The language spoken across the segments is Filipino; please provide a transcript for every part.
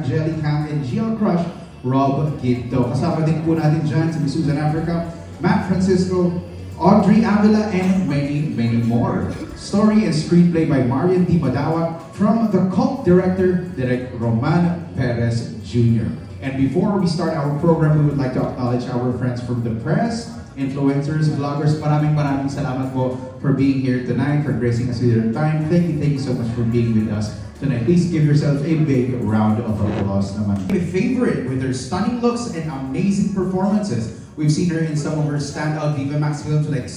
Angelic Cam, and GL Crush, Rob Ginto. Kasama din po natin dyan si Miss Susan Africa, Matt Francisco, Audrey Avila, and many, many more. Story and screenplay by Marian D. Madawa from the cult director, Direk Roman Perez Jr. And before we start our program, we would like to acknowledge our friends from the press, influencers, vloggers. Maraming salamat po for being here tonight, for gracing us with your time. Thank you so much for being with us tonight. Please give yourselves a big round of applause naman. My favorite with her stunning looks and amazing performances. We've seen her in some of her standout Viva Max films like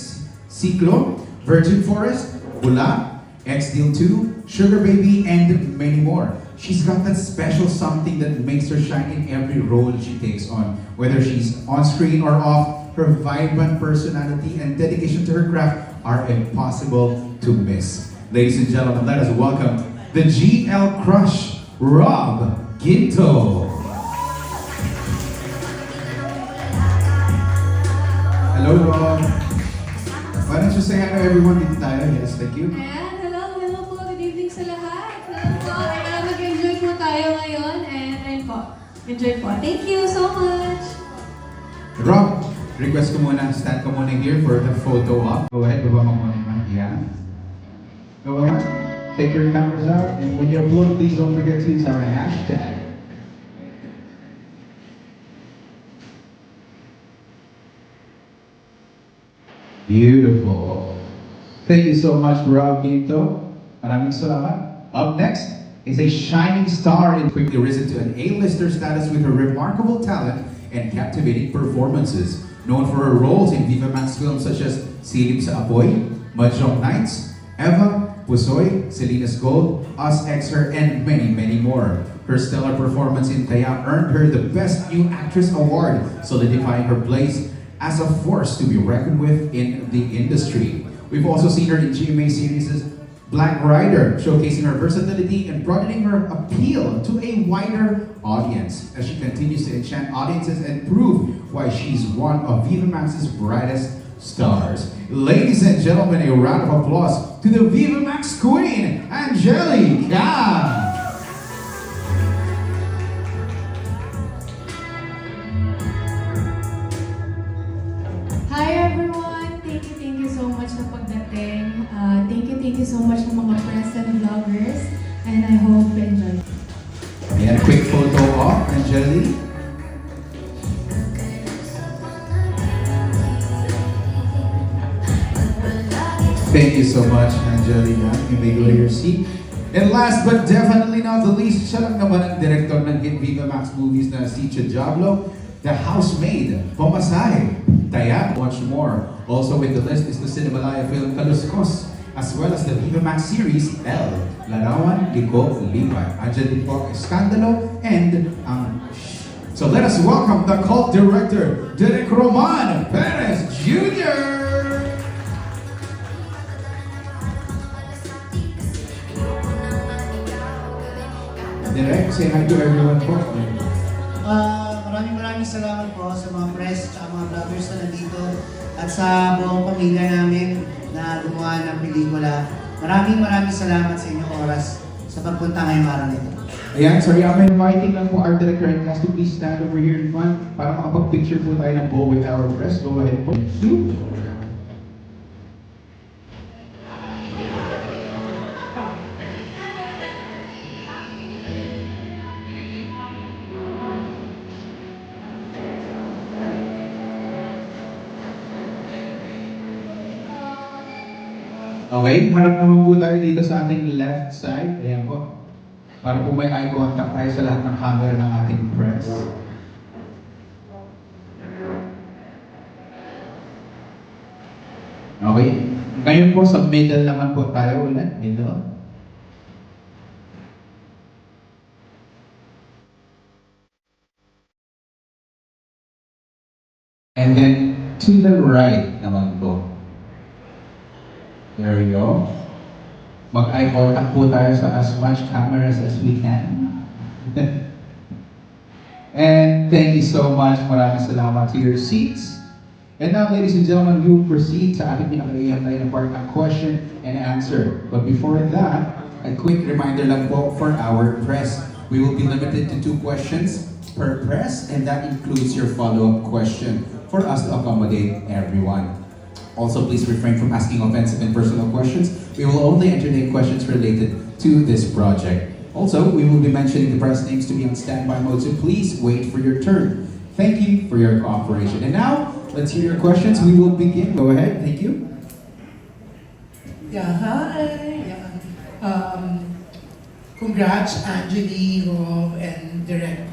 Ciclo, Virgin Forest, Bula, X-Deal 2, Sugar Baby, and many more. She's got that special something that makes her shine in every role she takes on. Whether she's on screen or off, her vibrant personality and dedication to her craft are impossible to miss. Ladies and gentlemen, let us welcome the GL Crush, Rob Ginto. Hello, Rob. Why don't you say hi to everyone dito tayo? Yes, thank you. Ayan, hello po. Good evening sa lahat. Hello po. Ayan, mag-enjoy po tayo ngayon. And ayun po, enjoy po. Thank you so much. Rob, request ko muna, stand ko muna here for the photo op. Go ahead, baba mo muna naman. Yeah. Go ahead. Take your cameras out. And when you upload, please don't forget to use our hashtag. Beautiful. Thank you so much, Rob Ginto. Maraming salamat. Up next is a shining star and quickly risen to an A-lister status with her remarkable talent and captivating performances. Known for her roles in Viva Max films such as Silip sa Apoy, Mahjong Nights, Eva, Pusoy, Selena's Gold, Us X Her, and many, many more. Her stellar performance in Taya earned her the Best New Actress Award, solidifying her place as a force to be reckoned with in the industry. We've also seen her in GMA series Black Rider, showcasing her versatility and broadening her appeal to a wider audience as she continues to enchant audiences and prove why she's one of Viva Max's brightest stars. Ladies and gentlemen, a round of applause to the Viva Max Queen, Angelic Cam. Hi everyone! Thank you so much sa pagdating. Thank you so much sa mga press and vloggers. And I hope you enjoy. Ayan, a quick photo of Angelic. Thank you so much, Angelina. You may go to your seat. And last but definitely not the least, siya lang naman ang director ng hit Viva Max movies na si Che Diablo, The Housemaid, Pamasahe, Taya, much more. Also with the list is the Cinemalaya film Kaluskos, as well as the Viva Max series El, Larawan, Liko, Lipa, Andyan din po Escandalo, and So let us welcome the cult director, Direk Roman Perez Jr. Direk, say hi to everyone po. Maraming salamat po sa mga press at mga vloggers na nandito at sa buong pamilya namin na gumawa ng pelikula. Maraming salamat sa inyong oras sa pagpunta ngayong araw nito. Ayan, sorry, I'm inviting lang po our director and cast to please stand over here in front para makapag-picture po tayo ng buo with our press. Go ahead po. Okay, harap naman po tayo dito sa ating left side. Ayan po. Para po may eye contact tayo sa lahat ng camera ng ating press. Okay. Ngayon po sa middle naman po tayo ulit. Middle. And then to the right naman po. There we go. Mag-eye contact po tayo sa as much cameras as we can. And thank you so much. Maraming salamat to your seats. And now, ladies and gentlemen, we will proceed sa ating pinakaiyan tayo ng part ng question and answer. But before that, a quick reminder lang po for our press. We will be limited to 2 questions per press, and that includes your follow-up question for us to accommodate everyone. Also, please refrain from asking offensive and personal questions. We will only entertain questions related to this project. Also, we will be mentioning the press names to be on standby mode, so please wait for your turn. Thank you for your cooperation. And now, let's hear your questions. We will begin. Go ahead. Thank you. Yeah, hi. Yeah. Congrats, Angeli, Rob, and Direct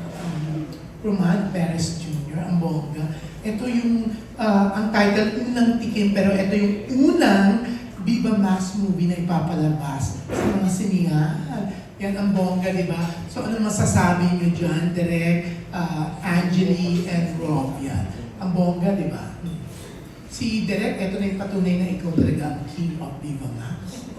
Roman Perez Jr., ang bongga. Ito yung, ang title, Unang Tikim, pero ito yung unang Viva Max movie na ipapalabas sa mga sinihan. Yan ang bongga, di ba? So ano masasabi niyo dyan, Direct, Angeli, and Rob? Yan. Ang bongga, di ba? Si Direct, ito na yung patunay na ikaw talaga ang king of Viva Max.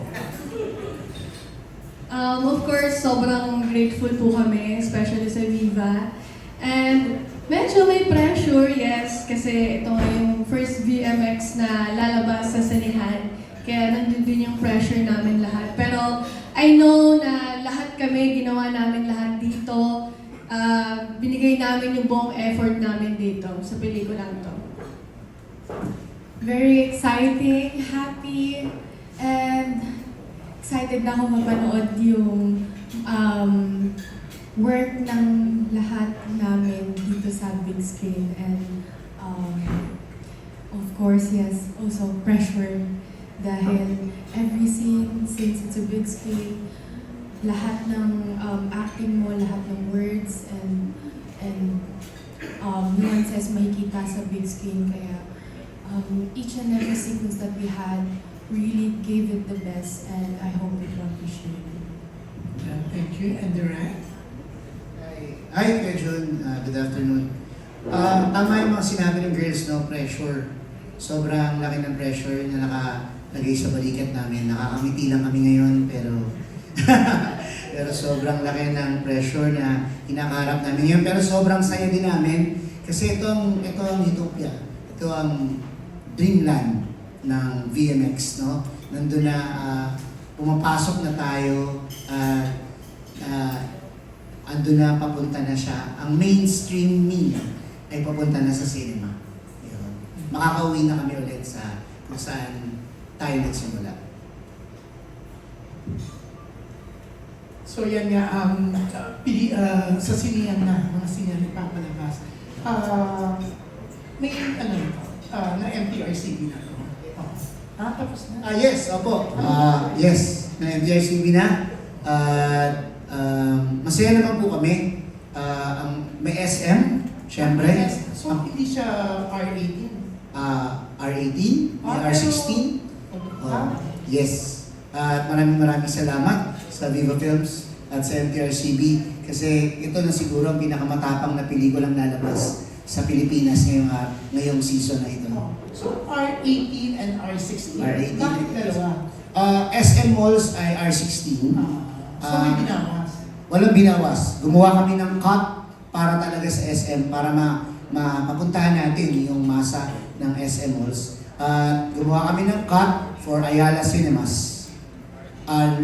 Of course, sobrang grateful po kami, especially sa Viva. And medyo may pressure, yes, kasi ito yung first VMX na lalabas sa sinihan. Kaya nandun din yung pressure namin lahat. Pero I know na lahat kami, ginawa namin lahat dito. Binigay namin yung buong effort namin dito sa pelikulang to. Very exciting, happy, and excited na ako mapanood yung work ng lahat namin dito sa big screen. And of course, yes, also pressure dahil every scene, since it's a big screen, lahat ng acting mo, lahat ng words and nuances makikita sa big screen. Kaya each and every sequence that we had really gave it the best, and I hope it will appreciate it. Yeah, thank you. And Direct? Hi, Kuya Jun. Good afternoon. Tama yung mga sinabi ng girls, no? Pressure. Sobrang laki ng pressure na nakalagay sa balikat namin. Nakakamiti lang kami ngayon, pero pero sobrang laki ng pressure na hinakarap namin ngayon. Pero sobrang saya din namin kasi ito ang utopia. Ito ang dreamland ng VMX, no? Nandun na pumapasok na tayo at andun na papunta na siya. Ang mainstream media ay papunta na sa cinema. Yun. Makakauwi na kami ulit sa kung saan tayo nagsimula. So yan nga, sa sinihan na, mga sinihan na ipapalabas. May na MTRCB na to. Tapos na? Yes, opo. Yes, na MTRCB na. Masaya naman po kami. May SM, syempre. So hindi siya R18? R18, may R16. Yes. At maraming salamat sa Viva Films at sa MTRCB kasi ito na siguro ang pinakamatapang na pelikulang lalabas sa Pilipinas ngayong season na ito. So R18 and R16? R18. Bakit dalawa? SM Malls ay R16. So may binawas? Walang binawas. Gumawa kami ng cut para talaga sa SM para mapuntahan natin yung masa ng SM Malls. Gumawa kami ng cut for Ayala Cinemas,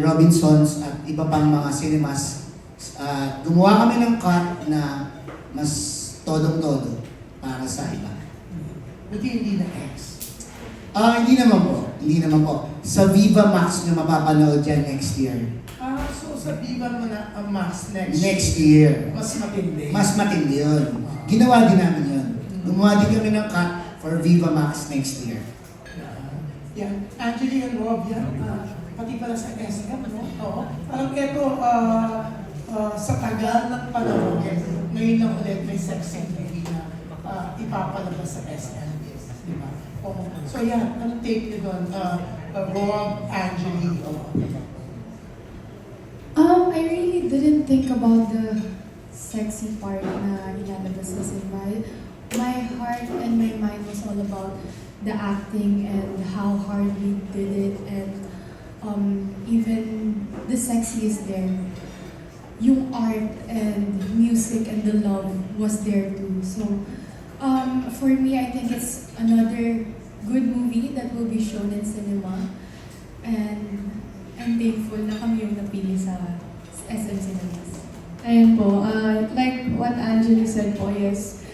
Robinsons at iba pang mga cinemas. Gumawa kami ng cut na mas todong-todo para sa iba. Buti hindi na X? Hindi naman po. Sa Viva Max nyo mapapanood yan next year. So sa Viva mo na ang Max Next year. Mas matindi? Mas matindi yun. Ginawa din namin yun. Gumawa din kami ng cut for Viva Max next year. Yan. Angeli and Rob, yan. Pati pala sa SM, no? Oo. Parang ito, sa tagal ng panahon, ngayon lang ulit may sex movie na ipapalabas sa SM. Di ba? So yan, anong take nyo doon? Rob, Angeli, I really didn't think about the sexy part na ilalabas sa cinema. My heart and my mind was all about the acting and how hard we did it, and even the sexy is there. Yung art and music and the love was there too. So for me, I think it's another good movie that will be shown in cinema, and I'm thankful na kami yung napili sa SM Cinemas. Ayun po, like what Angela said po, yes.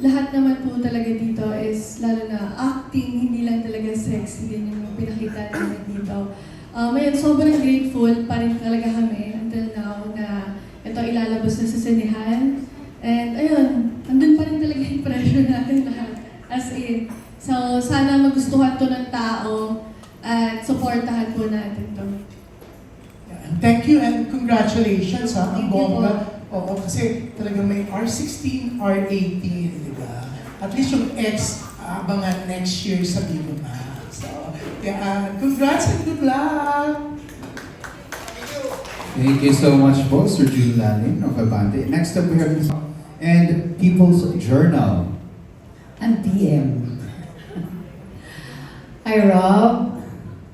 Lahat naman po talaga dito is, lalo na acting, hindi lang talaga sexy, yun yung pinakita namin dito. Ayun, sobrang grateful pa rin talaga kami until now na ito ilalabas na sa sinehan. And ayun, andun pa rin talaga yung pressure natin lahat. As in, so sana magustuhan to ng tao at supportahan po natin to. Thank you and congratulations ha, ang Thank you bongga. Oo, kasi talaga may R16, R18, di ba? At least yung X, abangan next year sa Viva Max. So, yeah, congrats and good luck! Thank you so much po, Sir Jude Lanin of Abante. Next up we have and People's Journal. Ang PM. Hi Rob,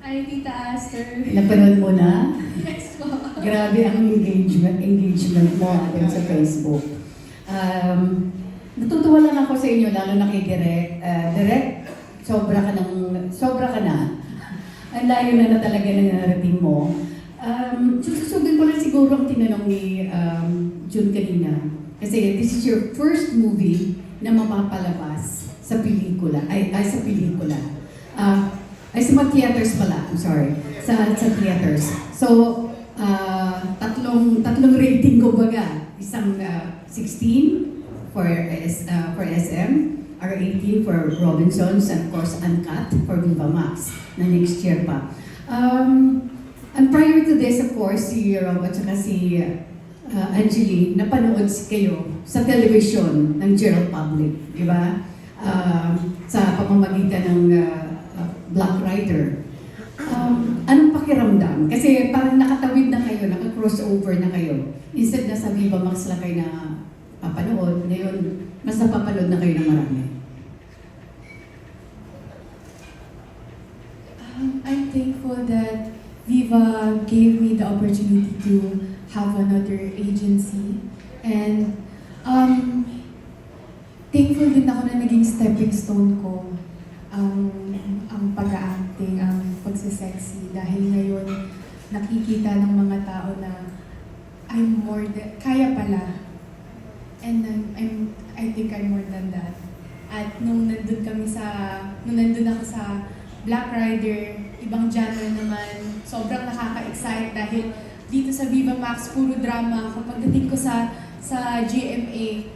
Hi, Tita Aster. napanood mo na? Yes po. Grabe ang engagement mo dun sa Facebook. Natutuwa lang ako sa inyo, lalo na kay Direk. Direk, sobra ka na. Ang layo na talaga na narating mo. Susubin ko lang siguro ang tinanong ni June kanina. Kasi this is your first movie na mapapalabas sa pelikula. Sa pelikula. Sa mga theaters pala, I'm sorry. Sa theaters. So, tatlong rating ko baga. Isang 16 for SM, R18 for Robinsons, and of course Uncut for Viva Max na next year pa. And prior to this, of course, si Rob at saka si Angeli, napanood kayo sa television ng Gerald Public, di ba? Sa pamamagitan ng Black Rider. Anong pakiramdam? Kasi parang nakatawid na kayo, naka-crossover na kayo. Instead na sa Viva Max lang kayo na papanood, ngayon, mas napapanood na kayo ng marami. I'm thankful that Viva gave me the opportunity to have another agency. And thankful din ako na naging stepping stone ko ang pag-acting, ang pagsasexy. Dahil ngayon, nakikita ng mga tao na I'm more than, kaya pala. And I think I'm more than that. At nung nandun ako sa Black Rider, ibang genre naman, sobrang nakaka-excite dahil dito sa Viva Max, puro drama. Kapag dating ko sa GMA,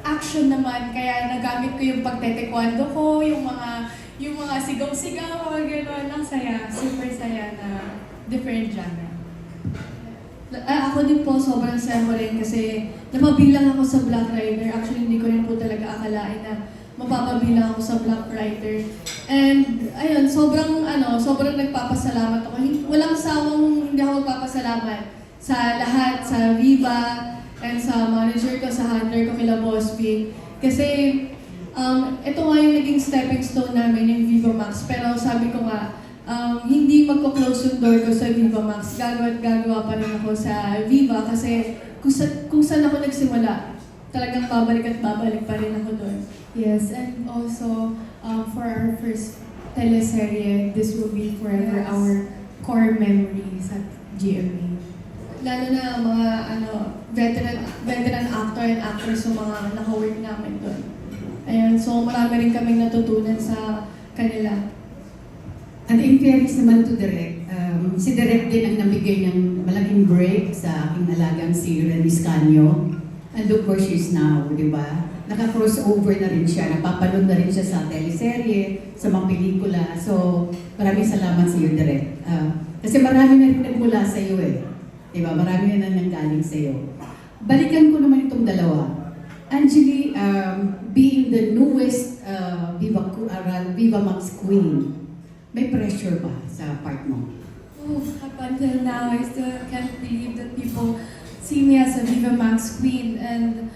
action naman, kaya nagamit ko yung pagte-taekwondo ko, yung mga sigaw-sigaw, mga gano'n. Ang saya, super saya na different genre. Ako din po, sobrang saya ko rin kasi napabilang ako sa Black Rider. Actually, hindi ko rin po talaga akalain na mapapabilang ako sa Black Rider. And ayun, sobrang nagpapasalamat ako. Walang sawang hindi ako magpapasalamat sa lahat, sa Viva, and sa manager ko, sa handler ko, kila Boss Big. Kasi ito nga yung naging stepping stone namin, yung Viva Max. Pero sabi ko nga, hindi magko-close yung door ko sa Viva Max. Gagawa pa rin ako sa Viva kasi kung saan ako nagsimula, talagang babalik at babalik pa rin ako doon. Yes, and also for our first teleserye, this will be forever our core memories at GMA. Lalo na mga veteran actor and actress yung mga naka-work namin doon. Ayan, so marami rin kaming natutunan sa kanila. At in fairness naman to Direk, si Direk din ang nabigay ng malaking break sa aking alagang si Renis Canyo. And look where she is now, di ba? Naka-crossover na rin siya, napapanood na rin siya sa teleserye, sa mga pelikula. So, maraming salamat sa iyo, Direk. Kasi marami na rin nagmula sa iyo eh. Di ba? Marami na nanggaling sa iyo. Balikan ko naman itong dalawa. Angeli, being the newest Viva Max Queen, may pressure ba sa part mo? Up until now, I still can't believe that people see me as a Viva Max Queen. And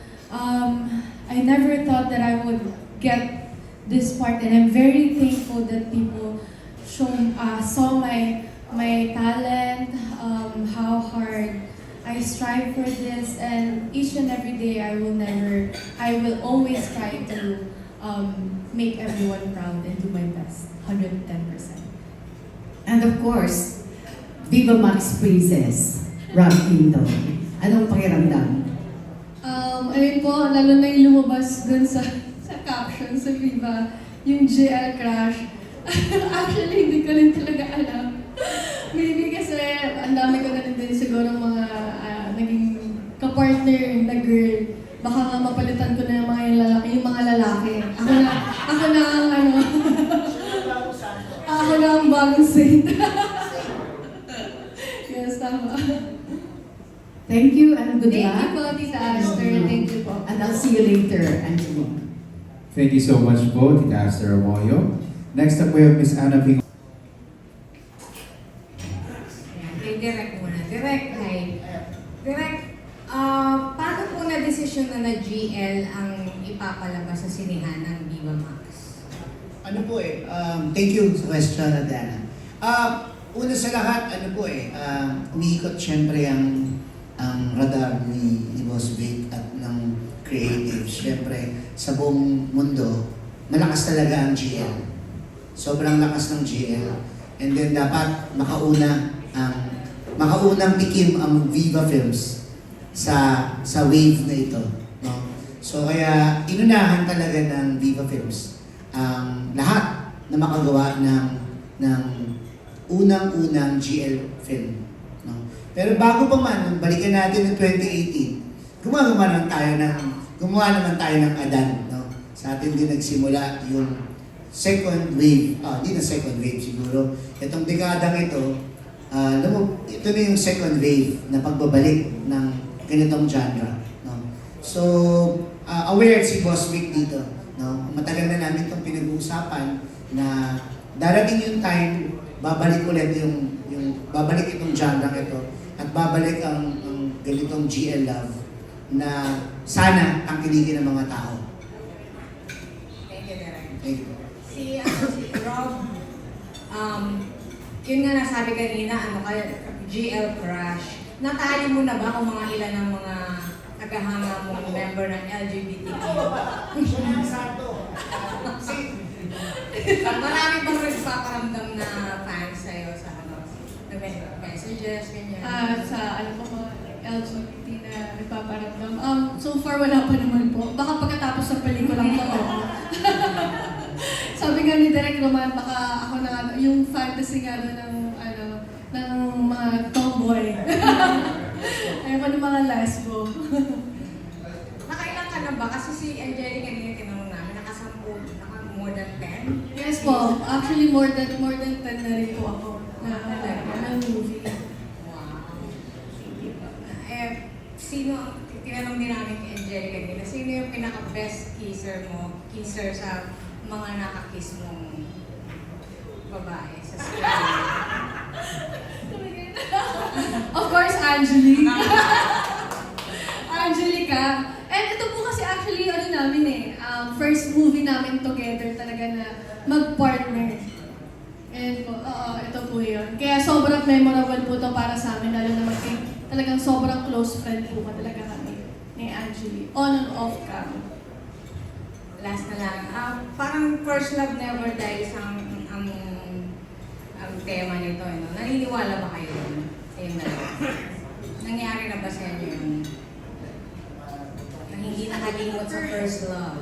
I never thought that I would get this part. And I'm very thankful that people saw my talent, how hard I strive for this, and each and every day I will always try to make everyone proud and do my best, 110%. And of course, Viva Max Princess, Rob Quinto. Anong pakiramdam? Ayun po, lalo na yung lumabas dun sa caption sa Viva, yung GL Crush. Actually, hindi ko rin talaga alam. Maybe kasi ang dami ko na rin din siguro mga naging kapartner na girl. Baka nga mapalitan ko na yung mga lalaki. Ako na ang ano. Ako na ang bagong saint. Yes, tama. Thank you and good Thank you luck. po, Tita Aster. Thank you po. And I'll see you later, Angelo. Thank you so much po, Tita Aster Amoyo. Next up, we have Miss Anna Ping. Ayan, kay Direk muna. Direk, hi. Direk, paano po na-desisyon na GL ang ipapalabas sa sinihan ng Viva Max? Ano po thank you sa question, Adana. Una sa lahat, umiikot syempre ang radar ni Boss Vic at ng creative. Syempre, sa buong mundo, malakas talaga ang GL. Sobrang lakas ng GL. And then dapat makaunang tikim ang Viva Films sa wave na ito. No? So kaya inunahan talaga ng Viva Films lahat na makagawa ng unang-unang GL film. No? Pero bago pa man, balikan natin ng 2018, gumawa naman tayo ng Adan. No? Sa atin din nagsimula yung second wave, hindi na second wave siguro. Itong dekadang ito, ito na yung second wave na pagbabalik ng ganitong genre. No? So, aware si Boss Vic dito. No? Matagal na namin itong pinag-uusapan na darating yung time, babalik ulit babalik itong genre ito at babalik ang ganitong GL love na sana tangkilikin ng mga tao. Thank you, Direk. Thank you. Si Rob, yun nga nasabi kanina, GL Crush. Natali mo na ba kung mga ilan ng mga tagahanga mong member ng LGBTQ? Marami bang nagpaparamdam na fans sa'yo sa messages, ganyan? Sa ano po mga LGBT na nagpaparamdam. So far wala pa naman po. Baka pagkatapos ng pelikulang po. Sabi nga ni Direk Roman, baka ako na yung fantasy nga doon ng mga tomboy. Ayun pa ng mga lesbo. Nakailan ka na ba? Kasi si Angelica kanina tinanong namin, more than 10? Yes po. Actually more than 10 na rin po ako na movie. Wow. Tinanong din namin kay Angelica kanina, sino yung pinaka-best kisser sa mga nakakiss mong babae sa screen? Of course, Angelica. Angelica. And ito po kasi actually namin first movie namin together talaga na mag-partner. And po, ito po yun. Kaya sobrang memorable po to para sa amin, lalo na talagang sobrang close friend po talaga kami ni Angelica. On and off cam. Last na lang. Parang first love never dies ang tema nito. Naniniwala ba kayo dun? Nangyari na ba sa inyo yung na hindi nakalimot sa first love?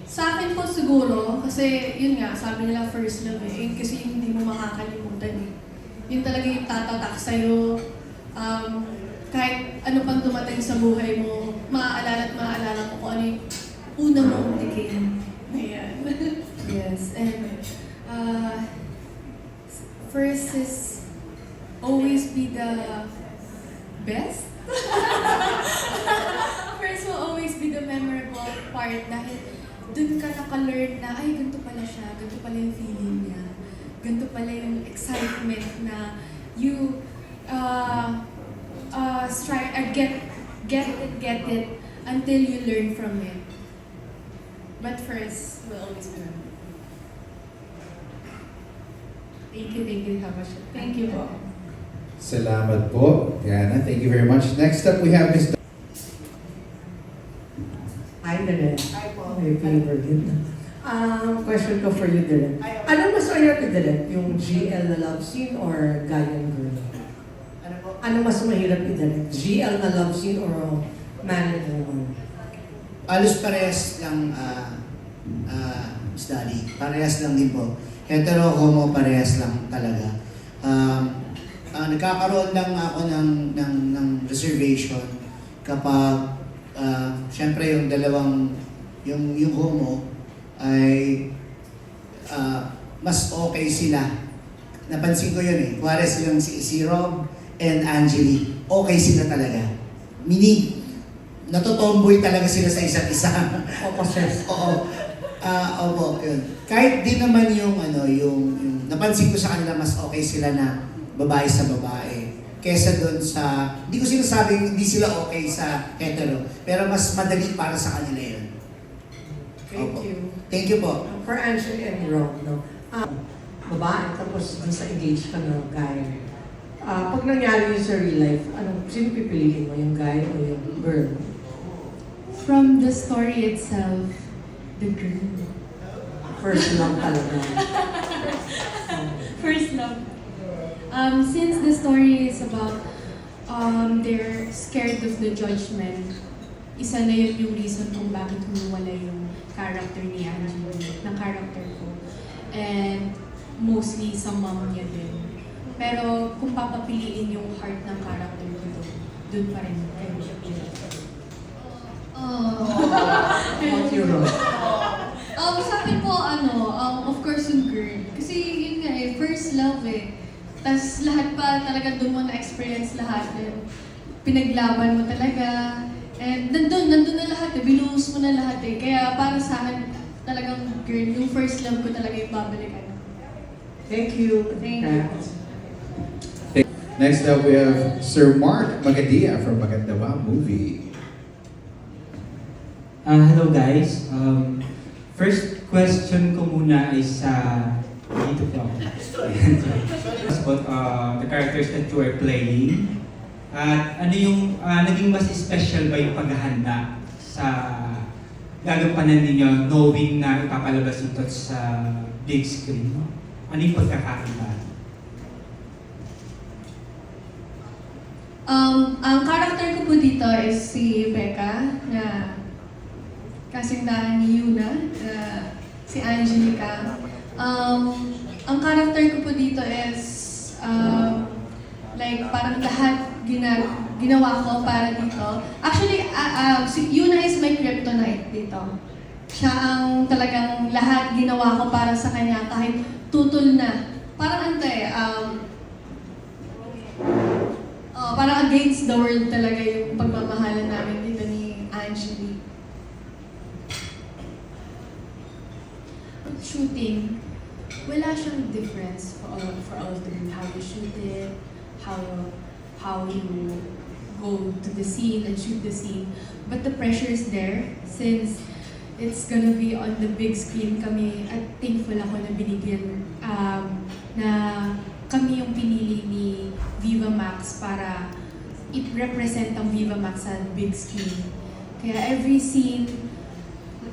Sa akin po siguro, kasi yun nga, sabi nila first love yun kasi yung hindi mo makakalimutan Yun talaga yung tatatak sa'yo. Kahit ano pang dumating sa buhay mo, maaalala mo kung ano yung una mong tikim. Ayan. Yes, and first is always be the best. First will always be the memorable part dahil dun ka naka-learn na, ay, ganito pala siya, ganito pala yung feeling niya, ganito pala yung excitement na you get it until you learn from it. But first will always be memorable. Thank you so much. Thank you po. Salamat po, Diana. Thank you very much. Next up, we have Miss Hi, Direk. My favorite. Question ko for you, Direk. Ano mas priority, Direk? Yung GL na love scene or Gayang Girl? Ano po? Ano mas mahirap i-direct? GL na love scene or man and woman? Alos parehas lang, Miss Daddy. Parehas lang din po. Hetero, homo, parehas lang talaga. Nagkakaroon lang ako ng reservation kapag syempre yung dalawang yung homo ay mas okay sila. Napansin ko yun eh. Kuwari silang si Rob and Angeli. Okay sila talaga. Meaning, natutomboy talaga sila sa isa't isa. Opposites. Oo. Opo, yun. Kahit di naman yung napansin ko sa kanila mas okay sila na babae sa babae kesa doon sa, hindi ko sinasabing hindi sila okay sa hetero, pero mas madali para sa kanila yun. Thank Opo. you. Thank you po. For Angel and Rob, no? Babae, tapos dun sa engaged ka na guy. Pag nangyari yun sa real life, sino pipiliin mo? Yung guy o yung girl? From the story itself, the girl. First love talaga. First love. Since the story is about they're scared of the judgment, isa na yun yung reason kung bakit humiwala yung character ni Angie, ng character ko. And mostly sa mom niya din. Pero kung papapiliin yung heart ng character ko doon pa rin kayo siya pinili. What's your role? Sa akin po, of course yung girl. Kasi yun nga eh, first love eh. Tapos lahat pa talaga doon mo na-experience lahat. And pinaglaban mo talaga. And nandun na lahat eh, binuhos mo na lahat eh. Kaya para sa akin, talagang girl, yung first love ko talaga yung babalikan. Thank you. Thank you. Next up, we have Sir Mark Magadia from Magandawa Movie. Hello guys. First question ko muna is dito po ako. About the characters that you are playing. At ano yung naging mas special ba yung paghahanda sa gagampanan ninyo knowing na ipapalabas ito sa big screen? Ano yung pagkakaiba? Ang character ko po dito is si Becca, na kasindahan ni Yuna, si Angelica. Ang character ko po dito is like parang lahat ginawa ko para dito. Actually, si Yuna is my kryptonite dito. Siya ang talagang lahat ginawa ko para sa kanya kahit tutol na. Parang parang against the world talaga yung pagmamahalan namin dito ni Angeli. Shooting, wala siyang difference for all of them. How you shoot it, how you go to the scene and shoot the scene. But the pressure is there since it's gonna be on the big screen kami at thankful ako na binigyan na kami yung pinili ni Viva Max para i-represent ang Viva Max sa big screen. Kaya every scene,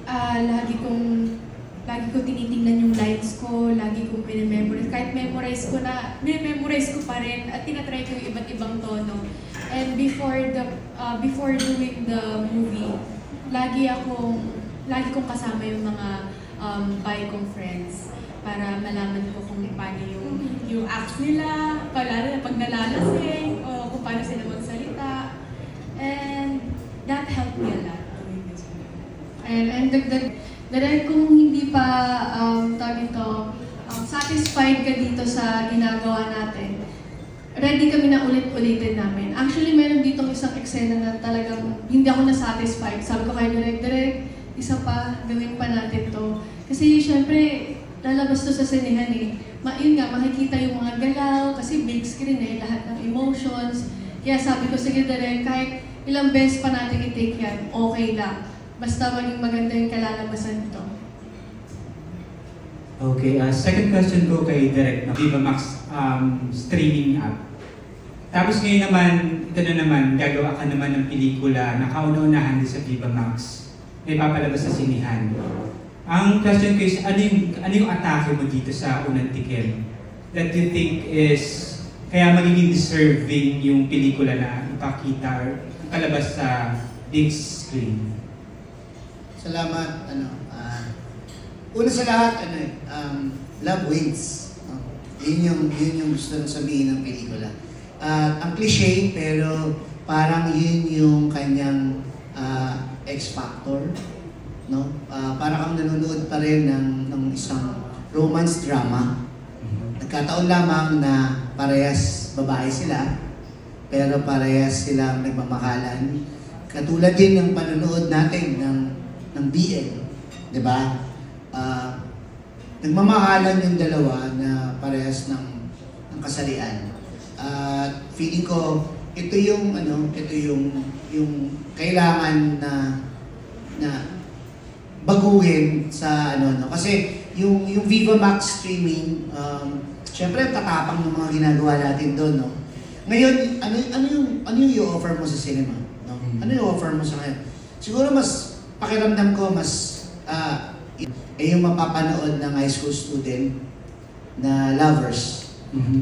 lagi ko tinitingnan yung lines ko, lagi kong minimemorize. Kahit memorize ko pa rin at tinatry ko yung iba't ibang tono. And before doing the movie, lagi kong kasama yung mga bi kong friends para malaman ko kung paano yung acts nila, pag nalalasing, o kung paano sila magsalita. And that helped me a lot doing this movie. And dahil kung hindi pa satisfied ka dito sa ginagawa natin, ready kami na ulit-ulitin namin. Actually, meron dito isang eksena na talagang hindi ako na-satisfied. Sabi ko kay Direk, isa pa, gawin pa natin to. Kasi syempre, lalabas to sa sinehan eh. Yun nga, makikita yung mga galaw, kasi big screen eh, lahat ng emotions. Kaya sabi ko, sige Direk, kahit ilang beses pa natin i-take yan, okay lang. Basta maging maganda yung kalalabasan nito. Okay, second question ko kay Direk na Viva Max streaming app. Tapos ngayon naman, ito na naman, gagawa ka naman ng pelikula na kauna-unahan din sa Viva Max na ipapalabas sa sinihan. Ang question ko is, ano yung atake mo dito sa unang tikim that you think is kaya magiging deserving yung pelikula na ipakita or palabas sa big screen? Salamat, una sa lahat, love wins. Yun yung gusto nang sabihin ng pelikula. Ang cliche, pero parang yun yung kanyang X factor, no? Parang kang nanonood pa rin ng isang romance drama. Nagkataon lamang na parehas babae sila, pero parehas silang nagmamahalan. Katulad din ng panonood natin ng BL, di ba? Nagmamahalan yung dalawa na parehas ng kasarian. Feeling ko ito yung kailangan na baguhin sa kasi yung Viva Max streaming, syempre tatapang ng mga ginagawa natin doon, no. Ngayon, ano yung i-offer mo sa cinema, no? Ano yung offer mo sa ngayon? Siguro mas pakiramdam ko yung mapapanood ng high school student na lovers.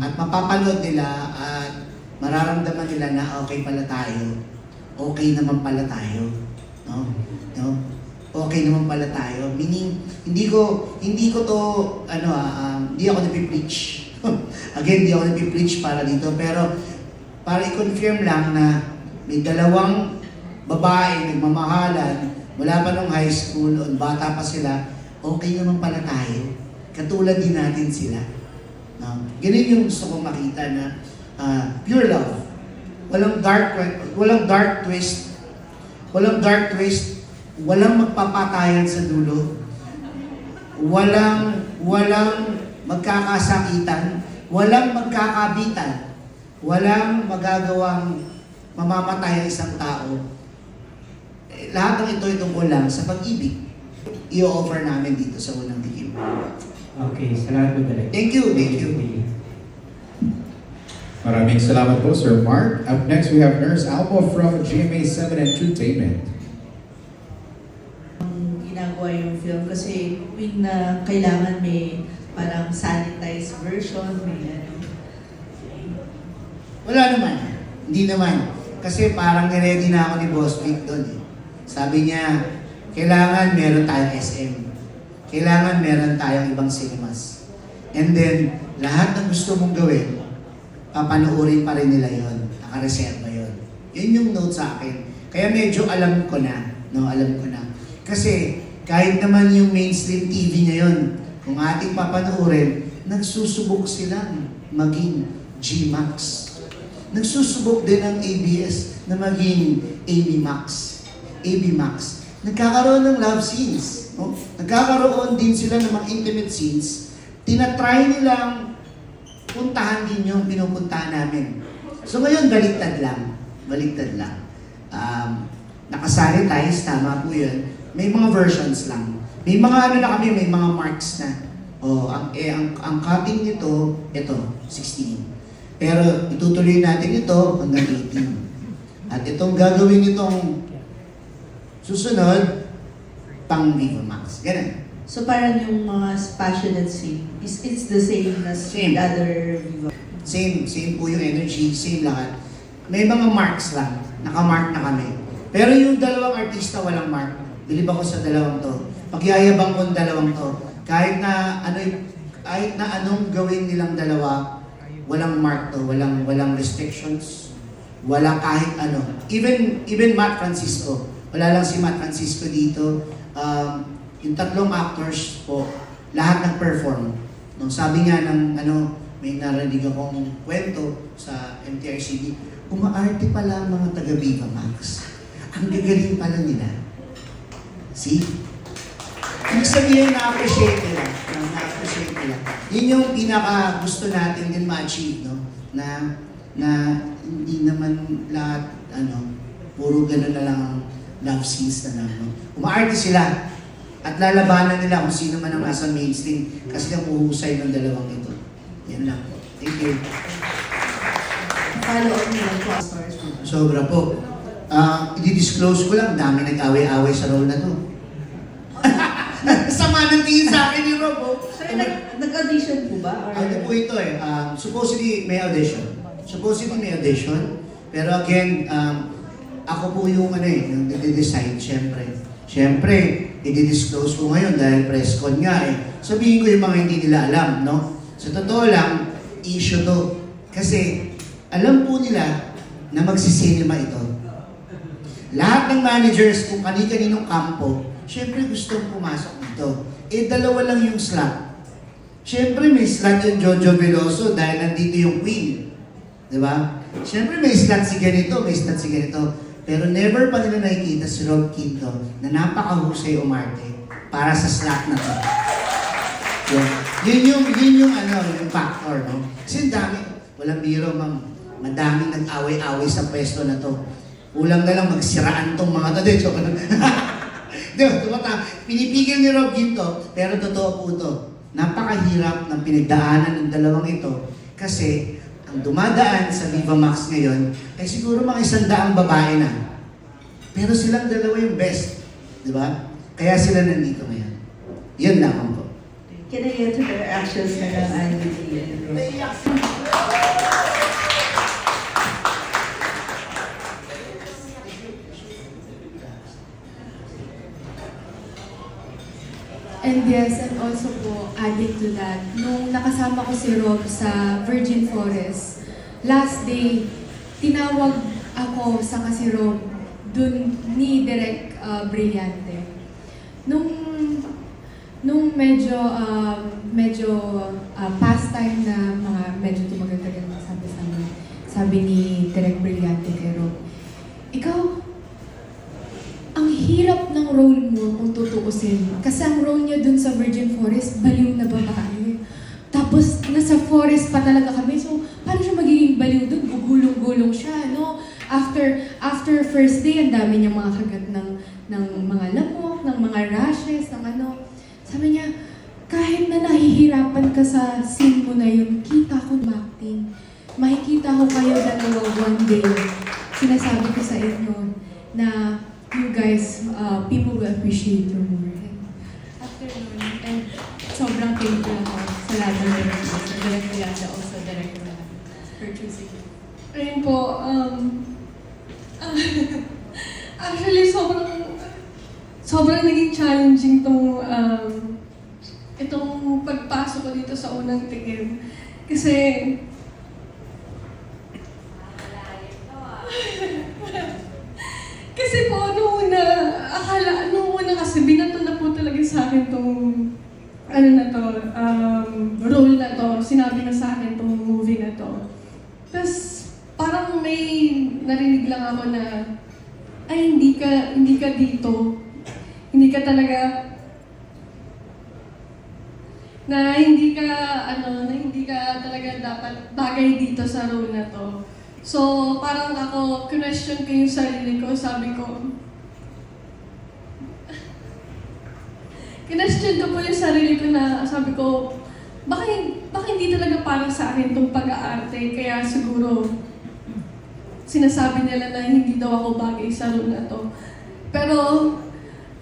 At mapapanood nila at mararamdaman nila na okay pala tayo. Okay naman pala tayo. No? Okay naman pala tayo. Meaning, hindi ko to, hindi ako napipreach. Again, hindi ako napipreach para dito. Pero, para i-confirm lang na may dalawang babae nagmamahalan mula pa nung high school, o bata pa sila, okay naman pala tayo. Katulad din natin sila. No? Ganun yung gusto kong makita na pure love. Walang dark twist. Walang magpapatayan sa dulo. Walang magkakasakitan. Walang magkakabitan. Walang magagawang mamamatay ang isang tao. Lahat ng ito ay tungkol lang sa pag-ibig. I-offer namin dito sa unang tikim. Okay, salamat po talaga. Thank you. Maraming salamat po, Sir Mark. Up next, we have Nurse Albo from GMA7 Entertainment. Ginagawa yung film kasi tuwing na kailangan may parang sanitized version, may Wala naman. Hindi naman. Kasi parang niready na ako ni Boss Vic doon. Sabi niya, kailangan meron tayong SM. Kailangan meron tayong ibang cinemas. And then, lahat ng gusto mong gawin, papanoorin pa rin nila yon. Nakareserva yon. Yun yung note sa akin. Kaya medyo alam ko na. Kasi, kahit naman yung mainstream TV ngayon, kung ating papanoorin, nagsusubok silang maging G-Max. Nagsusubok din ang ABS na maging AB Max. Nagkakaroon ng love scenes. No? Nagkakaroon din sila ng mga intimate scenes. Tinatry nilang puntahan din yung pinupuntahan namin. So ngayon, baliktad lang. Nakasanitize, tama po yun. May mga versions lang. May mga may mga marks na. Ang cutting nito, ito, 16. Pero itutuloy natin ito hanggang 18. At itong gagawin itong susunod, pang Viva Max. Ganun. So parang yung mga passionate scene, it's the same as Same. the other Viva. Same po yung energy, same lahat. May mga marks lang. Nakamark na kami. Pero yung dalawang artista walang mark. Bilib ako sa dalawang to. Pagyayabang ko ang dalawang to. Kahit na anong gawin nilang dalawa, walang mark to, walang restrictions, wala kahit ano. Even Matt Francisco, wala lang si Matt Francisco dito. Yung tatlong actors po, lahat nag-perform. No, sabi nga ng may narinig akong kwento sa MTRCB, umaarte pala ang mga taga Viva Max. Ang gagaling pala nila. See? Ibig sabihin, na-appreciate nila. Yun yung pinaka gusto natin din ma-achieve, no? Na hindi naman lahat, puro gano'n na lang ang love scenes na lang, no? Umaarte sila at lalabanan nila kung sino man ang nasa mainstream kasi ang uhusay ng dalawang ito. Yan lang po. Thank you. Follow up nila po as stars po. Sobra po. I-disclose ko lang, dami nag-away-away sa role na to. Sama ng tingin sa akin ni Rob. So nag-audition po ba? Or... Ano po ito supposedly may audition. Supposedly may audition, pero again, ako po yung yung nade-decide, syempre. Syempre, i-disclose ko ngayon dahil press con nga Sabihin ko yung mga hindi nila alam, no? Sa totoo lang, issue to. Kasi, alam po nila na magsisinema ito. Lahat ng managers, kung kani-kaninong kampo, syempre gustong pumasok dito. Dalawa lang yung slot. Syempre may slot yung Jojo Veloso dahil nandito yung Queen. Diba? Syempre may slot si ganito, may slot si ganito. Pero never pa nila nakikita si Rob Quinto na napakahusay umarte para sa slot na to. Yun yung factor, no? Kasi dami, walang biro, ma'am. Madaming nag-away-away sa pwesto na to. Ulang na lang magsiraan tong mga to. Joke lang. Pinipigil ni Rob Quinto, pero totoo po to. Napakahirap ng pinagdaanan ng dalawang ito kasi ang dumadaan sa Viva Max ngayon ay siguro mga 100 babae na. Pero silang dalawa yung best. Di ba? Kaya sila nandito ngayon. Yan lamang po. Can I get to the actions na lang, Andy and Rose? And yes, and also po, adding to that, nung nakasama ko si Rob sa Virgin Forest, last day, tinawag ako sa si Rob dun ni Direk Brillante. Nung medyo past time na mga medyo tumagal-tagal na sabi ni Direk Brillante kay Rob, ikaw, ang hirap ng role mo kung tutuusin. Kasi ang role niya dun sa Virgin Forest, baliw na babae. Tapos, nasa forest pa talaga kami. So, paano siya magiging baliw dun? Gugulong-gulong siya, no? After first day, ang dami niyang mga kagat ng mga lamok, ng mga rashes, ng ano. Sabi niya, kahit na nahihirapan ka sa scene mo na yun, kita ko acting. Makikita ko kayo dalawa one day. Sinasabi ko sa inyo na you guys, people will appreciate your work. And after nun, and sobrang thankful ako sa lahat ng directors, sa Direk Miranda, also Direk Miranda, for choosing me. Ayun po, actually sobrang naging challenging itong pagpasok ko dito sa unang tikim. Kasi, kasi po, nung una kasi binato na po talaga sa akin tong role na to, sinabi na sa akin tong movie na to. Tapos, parang may narinig lang ako na, ay, hindi ka dito. Hindi ka talaga, na hindi ka talaga dapat bagay dito sa role na to. So, parang ako, question ko yung sarili ko, sabi ko, kinestyon ko po yung sarili ko na, sabi ko, baka hindi talaga parang sa akin itong pag-aarte, kaya siguro, sinasabi nila na hindi daw ako bagay sa role na to. Pero,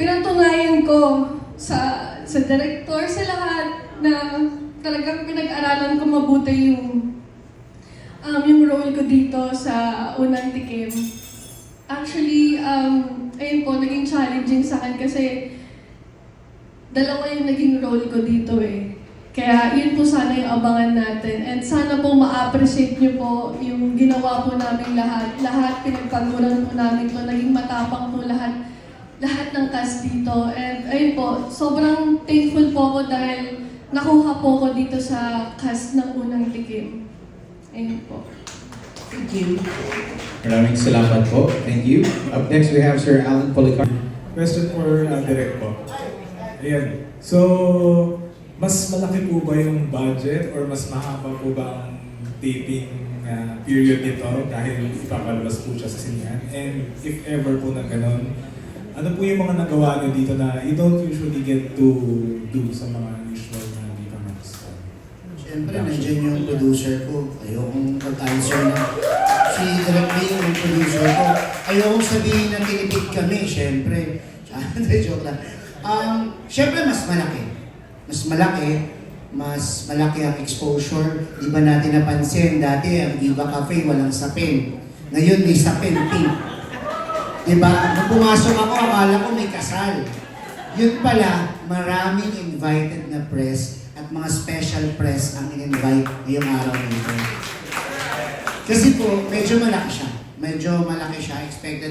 pinatunayan ko sa director, sa lahat, na talagang pinag-aralan ko mabuti yung role ko dito sa unang tikim. Actually, ayun po, naging challenging sa akin kasi dalawa yung naging role ko dito eh. Kaya yun po sana yung abangan natin. And sana po ma-appreciate nyo po yung ginawa po namin lahat. Lahat pinagpaguran po namin to. Naging matapang po lahat ng cast dito. And ayun po, sobrang thankful po ako dahil nakuha po ko dito sa cast ng unang tikim. Ayun po. Thank you. Maraming salamat po. Thank you. Up next, we have Sir Alan Policar. Question for Direk po. Ayan. So, mas malaki po ba yung budget or mas mahaba po ba ang taping period nito dahil ipapalabas po siya sa sinihan? And if ever po na ganun, ano po yung mga nagawa niyo dito na you don't usually get to do sa mga usual na Viva Max? Siyempre, nandiyan yung producer ko. Ayokong mag-answer na si Direk Ray yung producer ko. Ayokong sabihin na tinipid kami, siyempre. Joke lang. Siyempre, mas malaki. Mas malaki. mas malaki ang exposure. Di ba natin napansin, dati ang Viva Cafe walang sapin. Ngayon may sapin, pink. Di ba? Nung pumasok ako, akala ko may kasal. Yun pala, maraming invited na press at mga special press ang in-invite ngayong araw nito. Kasi po, medyo malaki siya. Expected